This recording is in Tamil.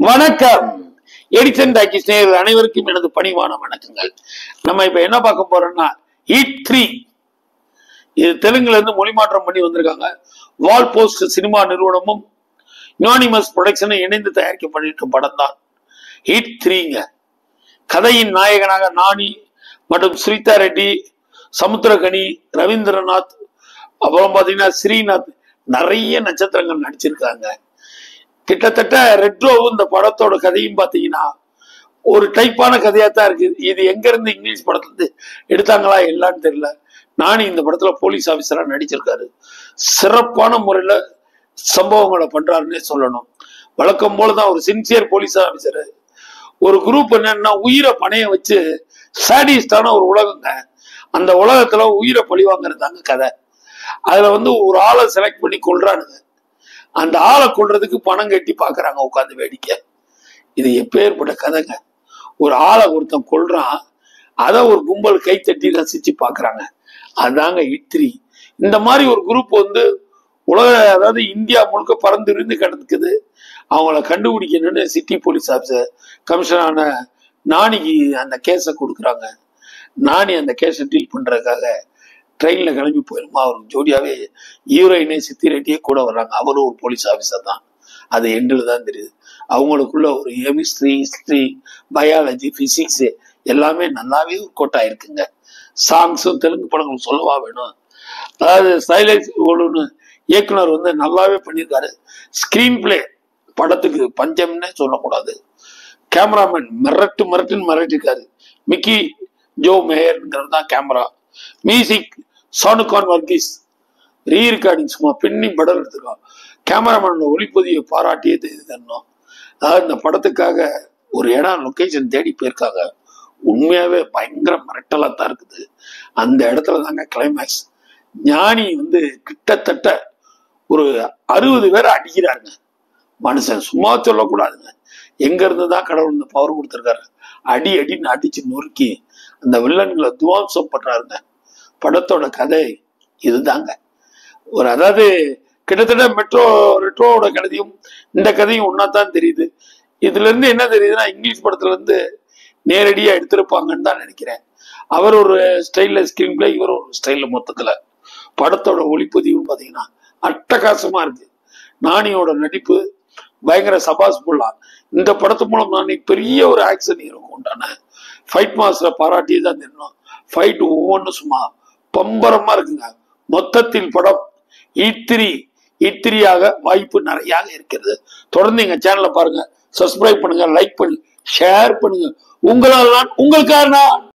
வணக்கம். எடிசன் டாக்கீஸ் நேயர்கள் அனைவருக்கும் எனது பணிவான வணக்கங்கள். நம்ம இப்ப என்ன பார்க்க போறோம்னா ஹீட் 3. இது தெலுங்குல இருந்து மொழி மாற்றம் பண்ணி வந்திருக்காங்க. வால் போஸ்ட் சினிமா நிறுவனமும் யுனானிமஸ் புரொடக்ஷனும் இணைந்து தயாரிக்கப்பட்டிருக்கும் படம் தான் ஹீட் 3ங்க. கதையின் நாயகனாக நானி மற்றும் ஸ்ரீதா ரெட்டி, சமுத்திரகனி, ரவீந்திரநாத், அப்புறம் பாத்தீங்கன்னா ஸ்ரீநாத், நிறைய நட்சத்திரங்கள் நடிச்சிருக்காங்க. கிட்டத்தட்ட ரெட்ரோவும் இந்த படத்தோட கதையும் பாத்தீங்கன்னா ஒரு டைப்பான கதையா தான் இருக்கு. இது எங்க இருந்து இங்கிலீஷ் படத்துல இருந்து எடுத்தாங்களா எல்லான்னு தெரியல. நானி இந்த படத்துல போலீஸ் ஆபீசரா நடிச்சிருக்காரு. சிறப்பான முறையில சம்பவங்களை பண்றாருன்னே சொல்லணும். வழக்கம் போலதான் ஒரு சின்சியர் போலீஸ் ஆபீசர். ஒரு குரூப் என்னன்னா உயிரை பணைய வச்சு சாடிஸ்டான ஒரு உலகங்க. அந்த உலகத்துல உயிரை பழிவாங்கிறதாங்க கதை. அதுல ஒரு ஆளை செலக்ட் பண்ணி கொள்றானுங்க. அந்த ஆளை கொள்றதுக்கு பணம் கட்டி பாக்குறாங்க உட்காந்து வேடிக்கை. இது எப்பேற்பட்ட கதைங்க. ஒரு ஆளை ஒருத்தன் கொள்றான், அதை ஒரு கும்பல் கை தட்டி ரசிச்சு பாக்குறாங்க. அதுதாங்க ஹீட் 3. இந்த மாதிரி ஒரு குரூப் உலக, அதாவது இந்தியா முழுக்க பறந்து இருந்து கிடக்குது. அவங்கள கண்டுபிடிக்கணும்னு சிட்டி போலீஸ் ஆபீசர் கமிஷனரான நானிக்கு அந்த கேஸை கொடுக்குறாங்க. நானி அந்த கேஸை டீல் பண்றதுக்காக ட்ரெயின்ல கிளம்பி போயிருமா. அவருக்கு ஜோடியாவே ஹீரோயினே சித்தி ரெட்டியே கூட வர்றாங்க. அவரும் ஒரு போலீஸ் ஆபீசர் தான். அது எண்டில் தான் தெரியுது. அவங்களுக்குள்ள ஒரு கெமிஸ்ட்ரி, ஹிஸ்டரி, பயாலஜி, பிசிக்ஸ் எல்லாமே நல்லாவே ஒர்க் அவுட் ஆயிருக்குங்க. சாங்ஸும் தெலுங்கு படங்களும் சொல்லவா வேணும். அதாவது ஸ்டைலைஸ் ஒன்று இயக்குனர் நல்லாவே பண்ணியிருக்காரு. ஸ்கிரீன் பிளே படத்துக்கு பஞ்சம்னே சொல்லக்கூடாது. கேமராமேன் மிரட்டுன்னு மிரட்டிருக்காரு. மிக்கி ஜோ மேயர்ங்கிறது தான் கேமரா. மியூசிக் சானுகான் வர்கீஸ். ரீ ரெக்கார்டிங் சும்மா பின்னி படம் எடுத்துருக்கான். கேமராமேனோட ஒளிப்பதிவை பாராட்டியே தரணும். அதாவது இந்த படத்துக்காக ஒரு இடம் லொகேஷன் தேடி போயிருக்காங்க. உண்மையாவே பயங்கர மிரட்டலா தான் இருக்குது. அந்த இடத்துல தாங்க கிளைமேக்ஸ். ஞானி கிட்டத்தட்ட ஒரு 60 பேரை அடிக்கிறாருங்க. மனுஷன் சும்மா சொல்லக்கூடாதுங்க. எங்க இருந்துதான் கடவுள் இந்த பவர் கொடுத்துருக்காரு. அடின்னு அடிச்சு நொறுக்கி அந்த வில்லன்களை துவாம்சம் பண்றாருங்க. படத்தோட கதை இதுதாங்க. அதாவது கிட்டத்தட்ட ரெட்ரோவோட கதையும் இந்த கதையும் ஒன்னாதான் தெரியுது. இதுல இருந்து என்ன தெரியுதுன்னா, இங்கிலீஷ் படத்துல இருந்து நேரடியா எடுத்திருப்பாங்கன்னு தான் நினைக்கிறேன். அவர் ஒரு ஸ்டைல்ல ஸ்கிரீன் பிளே, இவர் ஒரு ஸ்டைல்ல. மொத்தத்துல படத்தோட ஒளிப்பதிவும் பாத்தீங்கன்னா அட்டகாசமா இருக்கு. நானியோட நடிப்பு பயங்கர சபாஸ் புல்லா. இந்த படத்து மூலம் நானி பெரிய ஒரு ஆக்ஷன் ஹீரோ உண்டான ஃபைட் மாஸ்டரை பாராட்டியே தான் தெரியும். ஃபைட் ஒவ்வொன்றும் சும்மா பம்பரமா இருக்குங்க. மொத்தத்தில் படம் ஹீட் 3 வாய்ப்பு நிறைய இருக்கிறது. தொடர்ந்து எங்க சேனலை பாருங்க, சப்ஸ்கிரைப் பண்ணுங்க, லைக் பண்ணுங்க, ஷேர் பண்ணுங்க. உங்களால் நான், உங்களுக்காக நான்.